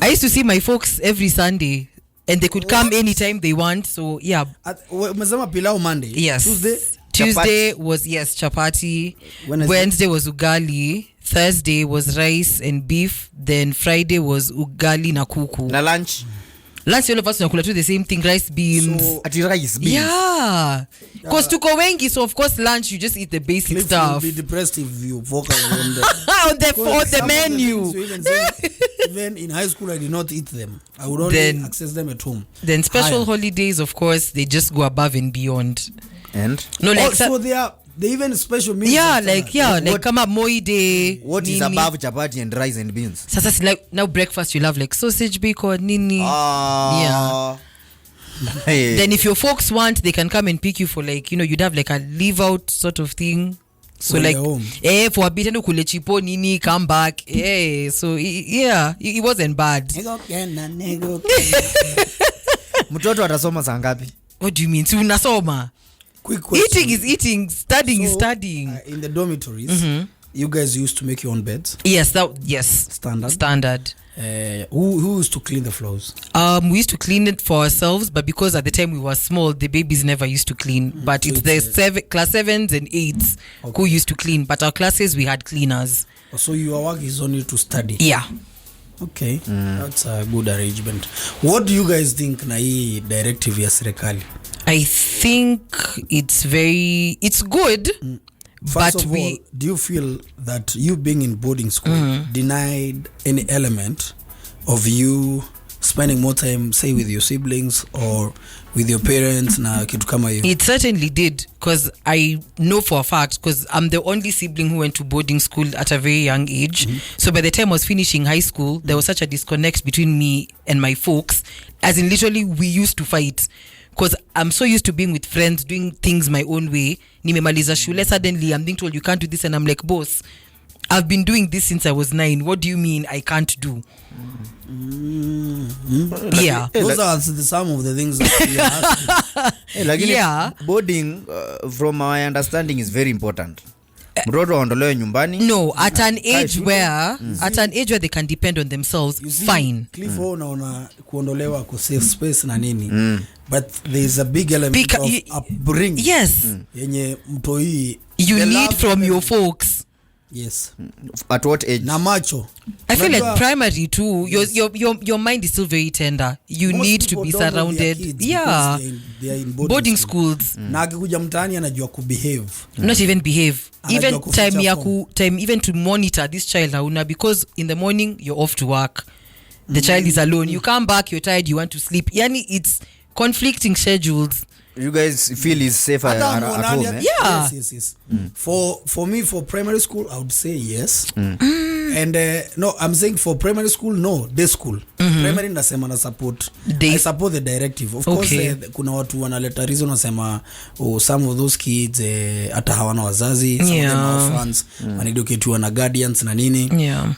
I used to see my folks every Sunday and they could come anytime they want. So yeah. Umesema pilau Monday. Yes. Tuesday was chapati. Wednesday was ugali. Thursday was rice and beef. Then Friday was ugali na kuku. Na lunch. Lunch all of us tunakula the same thing, rice beans. So, ati rice beans. Yeah. Because tuko wengi, so of course lunch you just eat the basic Cliff stuff. will be depressed if you focus on on the menu. Even in high school I did not eat them. I would only access them at home. Then special holidays, of course, they just go above and beyond. And no, like so they even special meals. Yeah, like come up Moi Day. What is above chapati and rice and beans? Sasa like now breakfast you love like sausage, bacon, nini. Yeah. Hey. Then if your folks want, they can come and pick you for like, you'd have like a leave out sort of thing. So like for a bit and kule chipo nini, come back. So it wasn't bad. Mtoto atasoma saa ngapi? What do you mean? Si unasoma? Quick question. Eating is eating, studying is studying. In the dormitories, you guys used to make your own beds? Yes, standard. Who used to clean the floors? We used to clean it for ourselves, but because at the time we were small, the babies never used to clean. But so it's the class 7s and 8s who used to clean. But our classes, we had cleaners. So your work is only to study? Yeah. Okay, that's a good arrangement. What do you guys think na hii directive ya serikali? I think it's good. First of all, do you feel that you being in boarding school denied any element of you spending more time, say, with your siblings or with your parents na kitu kama hiyo? It certainly did, because I know for a fact, because I'm the only sibling who went to boarding school at a very young age. So by the time I was finishing high school, there was such a disconnect between me and my folks, as in literally we used to fight, because I'm so used to being with friends, doing things my own way. Nimemaliza shule, suddenly I'm being told you can't do this, and I'm like, boss, I've been doing this since I was 9. What do you mean I can't do? Yeah. Those are some of the things that we are Yeah. Boarding from my understanding is very important. Mtoto aondolewe nyumbani. No, at an age where they can depend on themselves, fine. Cliff unaona kuondolewa ku safe space na nini. But there is a big element of upbringing. Yes. Yenye mtoi You need from your folks. Yes. At what age? Na macho. I feel like primary too. Your mind is still very tender. You need to be surrounded. Yeah. They are in boarding schools. Na akikuja mtaani anajua kubehave. Not even behave. Anajua Even time even to monitor this child hauna, because in the morning you're off to work. The child is alone. You come back, you're tired, you want to sleep. Yani it's conflicting schedules. You guys feel is safer at home, eh? Yeah. Yes. For me, for primary school, I would say yes. And no, I'm saying for primary school, no, day school. Primary nasema na support. I support the directive. Of course, kuna watu wanaleta reason nasema some of those kids hata hawana wazazi, some of them are orphans, wanaeduketiwa na guardians na nini. Yeah.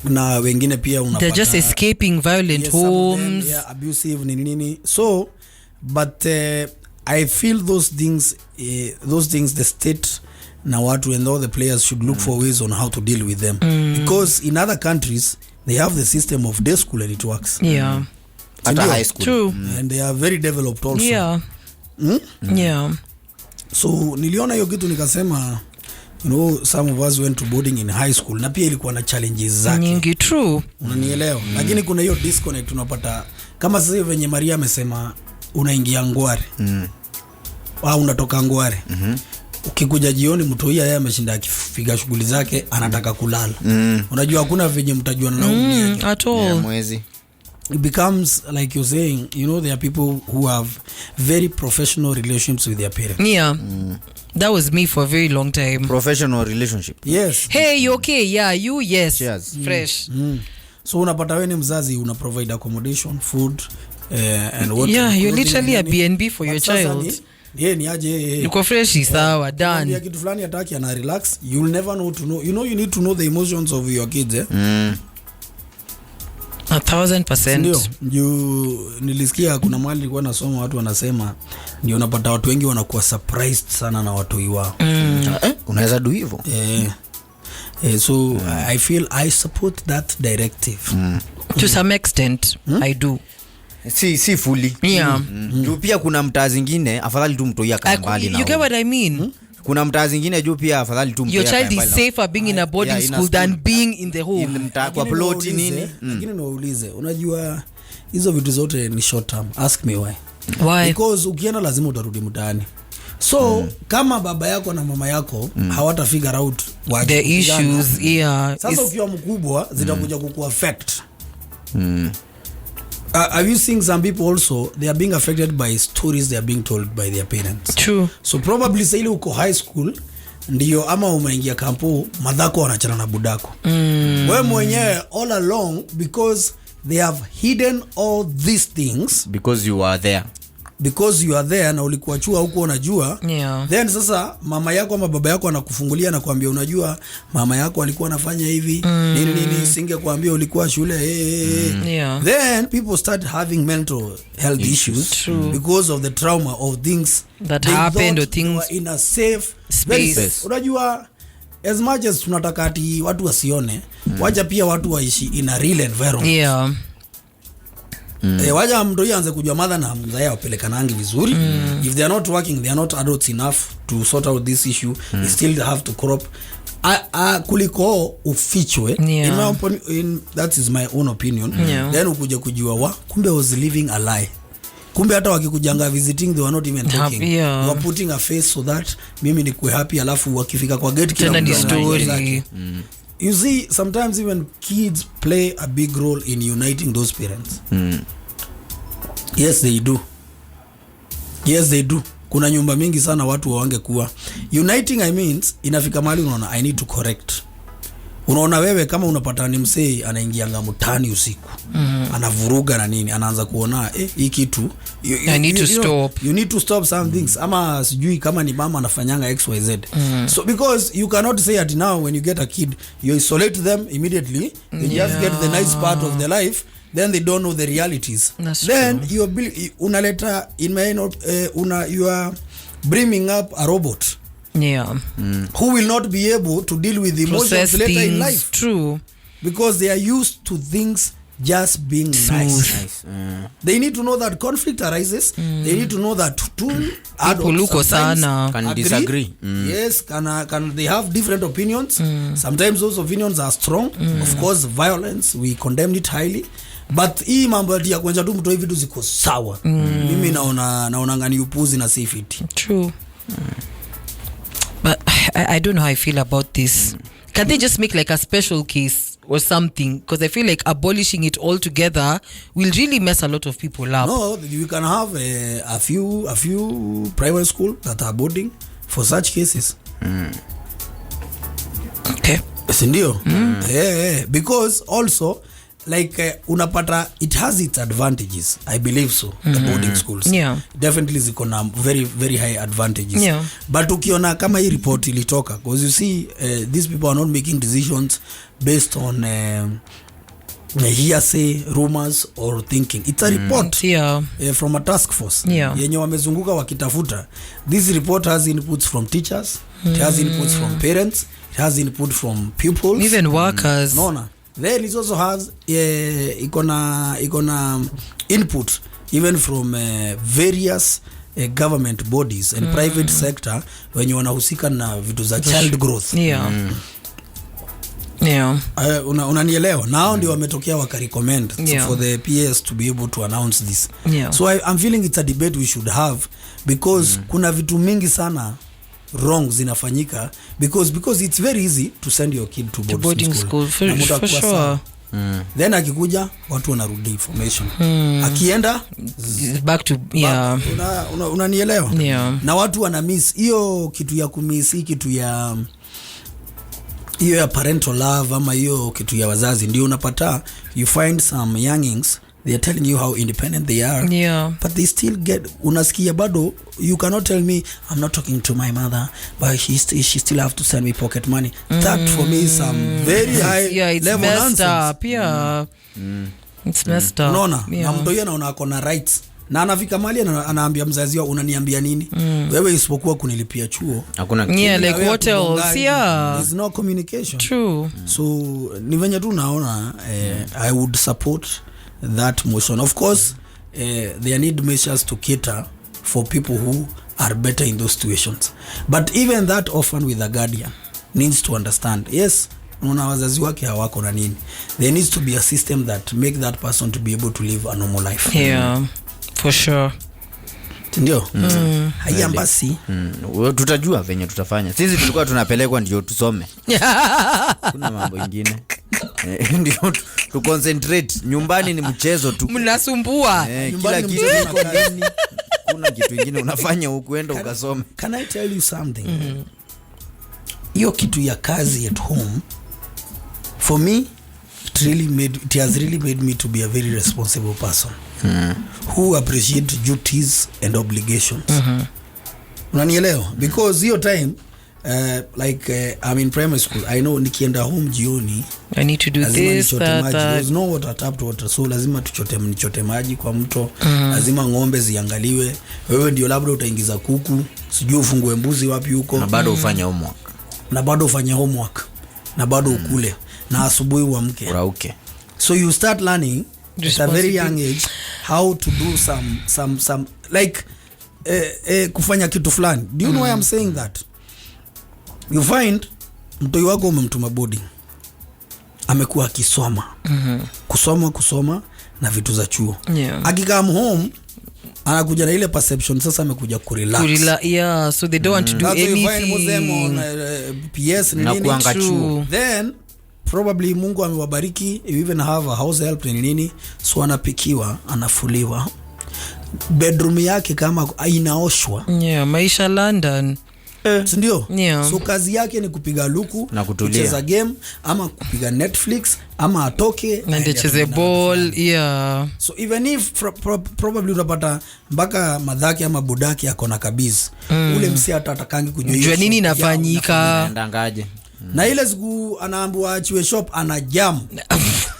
Na wengine pia unapata they're just escaping violent homes. Them, abusive nini. So, but I feel those things the state na watu and all the players should look for ways on how to deal with them, because in other countries they have the system of day school and it works. Yeah. At high school. True. And they are very developed also. Yeah. Yeah. So niliona hiyo kitu nikasema, you know, some of us went to boarding in high school na pia ilikuwa na challenges zake nyingi. True. Unanielewa? Lakini kuna hiyo disconnect unapata, kama sasa venye Maria amesema unaingia Ngware au unatoka Ngware, ukikuja jioni mtu yeye ameshinda akifiga shughuli zake anataka kulala. Unajua hakuna venye mtajua na at all. Yeah, mwezi. It becomes like you're saying, you know, there are people who have very professional relationships with their parents. Yeah. That was me for a very long time. Professional relationship. Yes. Hey, you okay? Yeah, you yes. Cheers. Fresh. So unapata wewe ni mzazi, una provide accommodation, food and what. Yeah, you're literally a BNB for your child. Ni aje Yuko fresh, sawa, done. Ya kitu fulani ataki ana relax, you'll never know to know. You know, you need to know the emotions of your kids, 1000%. Ndio. Nilisikia kuna mahali nilikuwa nasoma watu wanasema ndio unapata watu wengi wanakuwa surprised sana na watoi wao. Unaweza do hivyo? So I feel I support that directive. To some extent, I do. Si fully. Yeah. Juu pia kuna mtaa zingine afadhali tu mtoi akae mbali na. You get what I mean? Kuna mtaa zingine juu pia afadhali tu mtoi your akae child mbali. is safer being in a boarding school than being in the home. In mtaa kwa plot nini? Lakini naulize, unajua hizo vitu zote ni short term. Ask me why. Because ukienda lazima utarudi mtaani. So kama baba yako na mama yako hawata figure out the issues, sasa ukiwa mkubwa zitakuja kukuaffect. Have you seen some people also, they are being affected by stories they are being told by their parents? True. So probably say ile uko high school ndio ama umeingia kampo madhako wanachana na budako. Wewe mwenyewe all along, because they have hidden all these things because you are there na ulikuwa chua huko unajua. Then sasa mama yako ama baba yako anakufungulia na kuambia unajua mama yako alikuwa anafanya hivi nini singekuambia ulikuwa shule Then people start having mental health issues because of the trauma of things that happened or things in a safe space. Unajua as much as tunataka ati watu wasione, wacha pia watu waishi in a real environment. Waja mtu anze kujua mother na mzae wapelekanangi vizuri. If they are not working, they are not adults enough to sort out this issue. They still have to crop kuliko ufichwe. That is my own opinion. Then ukuje kujua kumbe was living a lie. Kumbe hata wakikujanga visiting they were not even talking. They were putting a face so that mimi nikuwe happy, alafu wakifika kwa gate kila mtu. You see, sometimes even kids play a big role in uniting those parents. Yes, they do. Yes, they do. Kuna nyumba mingi sana watu wangekuwa uniting. I means inafika mahali unaona I need to correct. Unaona wewe kama unapata ni msee anaingianga mtani usiku, anavuruga na nini, anaanza kuona hii kitu I need to stop. You need to stop some things. Ama sijui kama ni mama anafanyanga XYZ. So because you cannot say that now when you get a kid you isolate them immediately. They just get the nice part of their life, then they don't know the realities. That's then you unaleta in my you are bringing up a robot. Yeah. Who will not be able to deal with emotions Process later things, in life. True. Because they are used to things just being nice. They need to know that conflict arises. They need to know that two adults can disagree. Yes, can they have different opinions. Sometimes those opinions are strong. Of course, violence, we condemn it highly. But hii mambo ya kwanza tu mtu hivi vitu ziko sawa. Mimi naona ngani upuzi na safety. True. But I don't know how I feel about this. Can they just make like a special case or something? Because I feel like abolishing it altogether will really mess a lot of people up. No, you can have a few private schools that are boarding for such cases. Okay. Sindio? Yeah, because also like unapata it has its advantages. I believe so. The boarding schools. Yeah. Definitely ziko na very very high advantages. Yeah. But ukiona kama hii report ilitoka, because you see these people are not making decisions based on hearsay, rumors or thinking. It's a report from a task force. Yenye wamezunguka wakitafuta. This report has inputs from teachers, it has inputs from parents, it has input from pupils, even workers. Then it also has ikona input even from various government bodies and private sector wenye wanahusika na vitu za child growth. Unanielewa? Nao ndio wametokea wakarecommend for the PS to be able to announce this. So I'm feeling it's a debate we should have because kuna vitu mingi sana wrong zinafanyika because it's very easy to send your kid to boarding school. For sure. Then akikuja watu wanarudi information. Akienda back to unanielewa? Na watu wana miss hiyo kitu ya kumiss, kitu ya hiyo ya parental love ama hiyo kitu ya wazazi. Ndio unapata you find some youngings they are telling you how independent they are, but they still get unasikia bado. You cannot tell me I'm not talking to my mother but she still have to send me pocket money. That for me is some very high it's level messed nonsense. It's messed up. Unaona? Na mtu yeye anaona akona rights na anafika mahali anaambia mzazi wao unaniambia nini wewe isipokuwa kunilipia chuo. Hakuna like what else? There's no communication. True. So ni venye tu naona I would support that motion. Of course there need measures to cater for people who are better in those situations, but even that orphan with a guardian needs to understand, yes, una wazazi wake hawako na nini, there needs to be a system that make that person to be able to live a normal life. For sure. Ndio. Haya basi. Tutajua venye tutafanya. Sisi tulikuwa tunapelekwa ndio tusome. Kuna mambo mengine. Ndio tu concentrate. Nyumbani ni mchezo tu. Mnasumbua. Kila kitu kiko ndani. Kuna kitu kingine unafanya ukwenda ukasome. Can I tell you something? Hiyo kitu ya kazi at home for me it has really made me to be a very responsible person who appreciate duties and obligations. Unanielewa? Because hiyo time I'm in primary school, I know nikienda home jioni I need to do this, that. There's no water, tapped water, so lazima nichote maji kwa mto. Lazima ng'ombe ziangaliwe. Wewe ndio labda utaingiza kuku, sijui ufungue mbuzi wapi huko, na bado ufanye homework na bado ukule na asubuhi uamke urauke. So you start learning at a very young age how to do some like kufanya kitu fulani. Do you know why I'm saying that? You find mtoi wako umemtuma boarding, amekuwa akisoma kusoma na vitu za chuo. Akikam home anakuja na ile perception sasa amekuja kurelax. So they don't want to do anything. You find them on PS na kuanga chuo. Then probably Mungu amewabariki, you even have a house help ni nini, so anapikiwa, anafuliwa. bedroom yake kama inaoshwa. Yeah, maisha London. Sindio? Yeah. So kazi yake ni kupiga luku na kutulia, kucheza game ama kupiga Netflix ama atoke na cheze ball. Yeah. So even if probably utapata mpaka madhaki ama budaki akona kabizi, ule msi hata atakangi kujua nini inafanyika ndangaje. Na ile siku anaambiwa achiwe shop ana jam.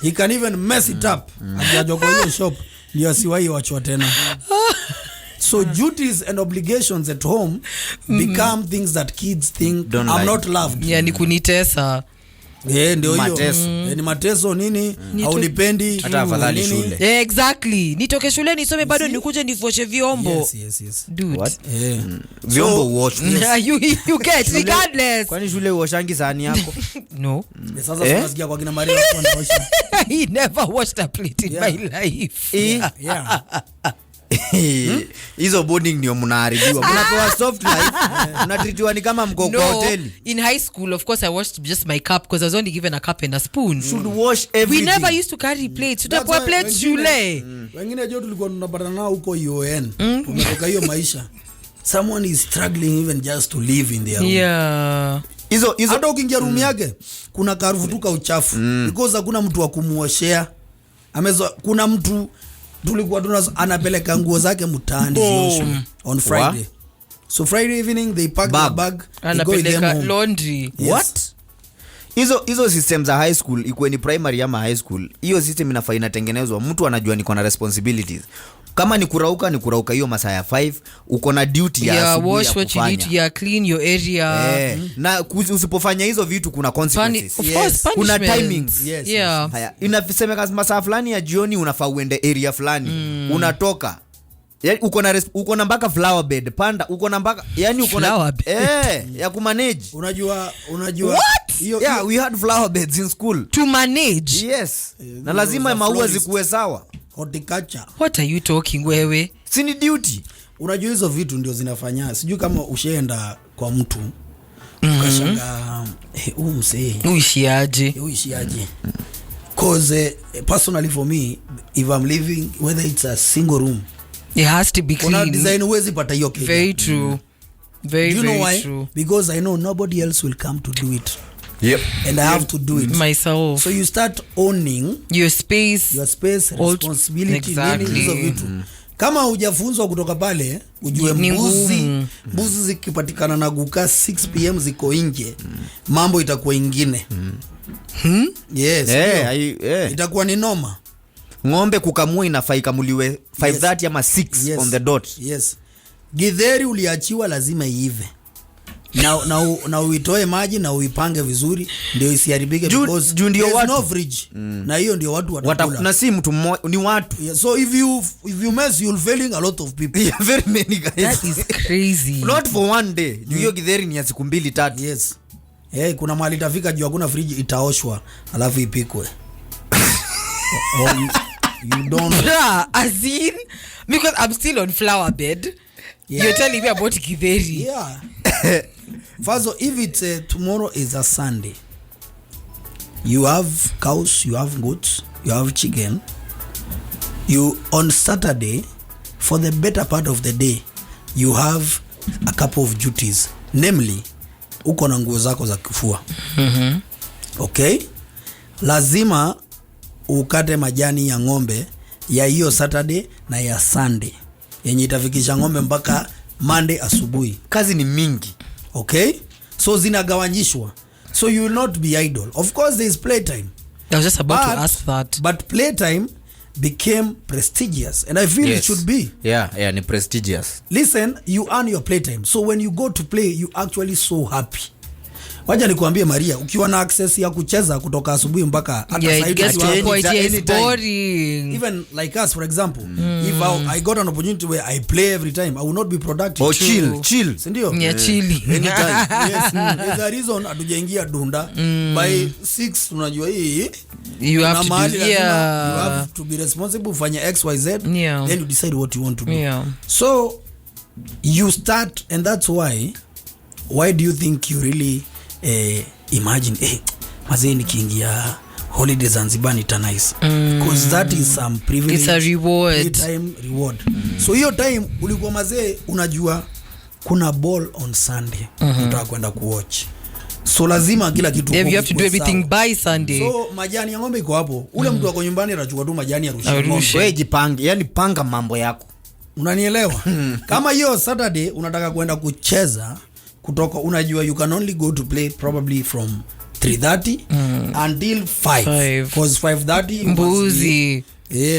He can even mess it up. Akiajo kwa hiyo shop ndio asiwahi wachwa tena. So duties and obligations at home become things that kids think I'm like. Not loved. Yeah, ni kunitesa. Ndio hiyo. Mateso. Ni mateso nini? Haunipendi. Hata afadhali shule. Exactly. Nitoke shule nisome bado nikuje nifoshe vyombo. Yes. Dude. What? Vyombo wash. You get regardless. Kwani shule uoshangi sahani yako? No. Sasa tunasikia kwa kina Maria wako wanaosha. He never washed a plate in my life. Yeah. Hizo boarding ndio mnaharibiwa. Mnapewa soft life, mnatritiwa ni kama mko kwa hoteli. In high school, of course, I washed just my cup because I was only given a cup and a spoon. Should wash everything. We never used to carry plates. Tutapewa plates shule. Wengine jo tulikuwa tunapata nao huko UN. Tumetoka hiyo maisha. Someone is struggling even just to live in their room. Yeah. Hizo hata ukiingia room yake kuna karufu tu ka uchafu because hakuna mtu wa kumuoshea. Kuna mtu tulikuwa anapeleka nguo zake mtaani zioshwe on Friday. So Friday evening they pack the bag and go with them home. Laundry. Yes. What? Hizo system za high school, ikuwe ni primary ama high school, hiyo system inafaa inatengenezwa mtu anajua niko na responsibilities. Kama ni kurauka hiyo masaa ya 5, uko na duty ya asubuhi wash what you need to clean your area. Na usipofanya hizo vitu kuna consequences. Of course, kuna timings. Yeah. Haya, inasemeka masaa fulani ya jioni unafaa uende area fulani. Unatoka. Yani uko na mpaka flower bed panda, uko na mpaka yani uko na ya kumanage. Unajua what? Yeah, we had flower beds in school to manage. Yes. Na lazima maua zikuwe sawa. Horticulture. What are you talking wewe? Si ni duty. Unajua hizo vitu ndio zinafanya. Sijui kama ushaenda kwa mtu ukashanga msee uishiaje. Cause personally for me, if I'm living whether it's a single room, it has to be clean. Kuna design uwezi pata hiyo keja. Very true. Very, you know very why? True. Because I know nobody else will come to do it. Yep. And I have to do it myself. So you start owning your space, responsibility. Exactly. Hizo vitu. Kama hujafunzwa kutoka pale, ujue mbuzi zikipatikana na guka 6 PM ziko nje, mambo itakuwa ingine. Yes. Itakuwa ni noma. Ng'ombe kukamua inafaa ikamuliwe 5:30 ama 6 on the dot. Yes. Githeri uliachiwa lazima iive. Na uitoe maji na uipange vizuri ndio isiharibike because ndio watu no fridge. Na hiyo ndio watu watakula. Na si mtu ni watu. Yeah, so if you mess you'll failing a lot of people. Yeah, very many guys. That is crazy. Not for one day. Hiyo githeri ni ya siku 2-3. Yes. Kuna mahali itafika juu hakuna fridge itaoshwa alafu ipikwe. You don't as in because I'm still on flower bed. Yeah. You're telling me about githeri. Yeah. First, if it's tomorrow is a Sunday, you have cows, you have goats, you have chicken. You on Saturday, for the better part of the day, you have a couple of duties. Namely, uko na nguo zako za kufua. Okay? Lazima ukate majani ya ng'ombe ya hiyo Saturday na ya Sunday. Yenye itafikisha ng'ombe mpaka Monday asubuhi. Kazi ni mingi. Okay? So zinagawanyishwa. So you will not be idle. Of course there is playtime. I was just about to ask that. But playtime became prestigious and I feel it should be. Yeah, ni prestigious. Listen, you earn your playtime. So when you go to play, you actually so happy. Wacha nikuambie Maria, ukiwa na access ya kucheza kutoka asubuhi mpaka hata boring. Even like us for example, if I got an opportunity where I play every time, I will not be productive. Oh, chill. Sindio? Yeah, chilling. Anytime. Yes. There's a reason hatujaingia dunda. By 6 unajua hii you have to be responsible for your XYZ. Yeah. Then you decide what you want to do. Yeah. So you start, and that's why do you think you really imagine mazee nikiingia holiday Zanzibar ni nice because that is some privilege, it's a reward, time reward. So hiyo time ulikuwa mazee unajua kuna ball on Sunday unataka kwenda kuwatch, so lazima kila kitu you have to do everything by Sunday. So majani ya ng'ombe iko hapo, ule mtu wako nyumbani anachukua tu majani ya rusha ng'ombe. Wewe jipange, yani panga mambo yako, unanielewa? Kama hiyo Saturday unataka kwenda kucheza kutoka, unajua you can only go to play probably from 3:30 until 5 because 5:30 mbuzi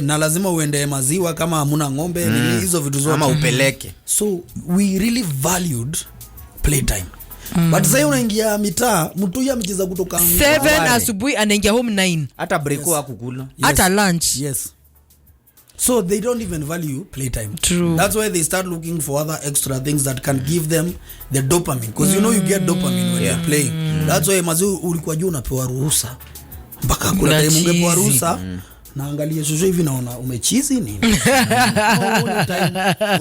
na lazima uende maziwa kama hamuna ng'ombe hizo vitu zote ama upeleke. So we really valued playtime. But sasa unaingia mitaa, mtu yeye amecheza kutoka 7 asubuhi anaingia home 9, hata break hakukula, hata lunch. Yes. So they don't even value playtime. True. That's why they start looking for other extra things that can give them the dopamine, because you know you get dopamine when you're playing. That's why mazu ulikuwa juu unapewa ruhusa mpaka kuna time ungepewa ruhusa naangalia shosho hivi naona umechizi nini.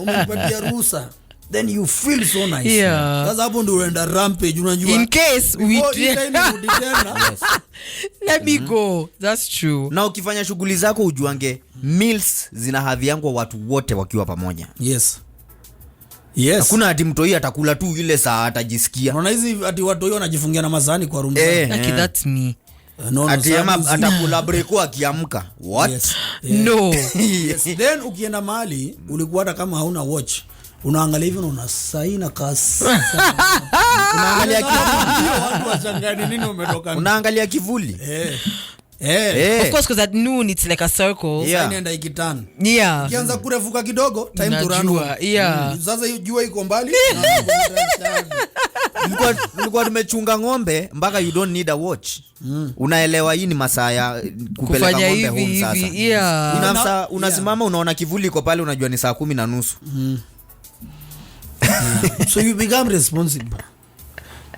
Umepatia ruhusa, then you feel so nice. Yeah. Sasa hapo ndio unaenda rampage, unajua in case we yes. Let me go. That's true. Na ukifanya shughuli zako ujuange meals zina hadhi yangu watu wote wakiwa pamoja. Yes. Yes. Hakuna ati mtoi atakula tu ile saa atajisikia. Unaona hizi ati watu wao wanajifungia na mazani kwa room. Like that's me. No, ati ama atakula break akiamka. What? Yes. No. Yes. Then ukienda mahali ulikuwa hata kama hauna watch, unaangalia hivi una saina kasa. Unaangalia kivuli, watu wachangani nini umetoka. Unaangalia kivuli. Of course, because at noon it's like a circle. Yeah. Inaenda ikitana. Yeah. Ukianza kurefuka kidogo, time to run. Yeah. Sasa hiyo jua iko mbali. Nilikuwa tumechunga ng'ombe mpaka you don't need a watch. Unaelewa hii ni masaa ya kupeleka ng'ombe home sasa. Yeah. Unasimama unaona kivuli iko pale, unajua ni saa 10:30. So you become responsible.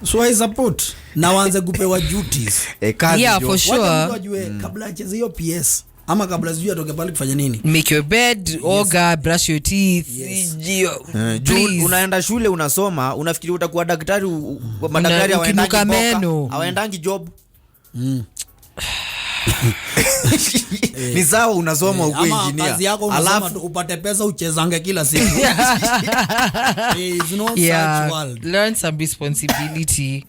So I support. Na waanze kupewa duties. Yeah, for sure. Wajue kabla acheze hiyo PS ama kabla sijui atoke pale kufanya nini. Make your bed, oga, brush your teeth. Unaenda shule unasoma, unafikiri utakuwa daktari, madaktari hawaendangi job. Ni sawa unasoma uko engineer. Kazi yako unasoma upate pesa uchezange kila siku. It's not such world. Learn some responsibility.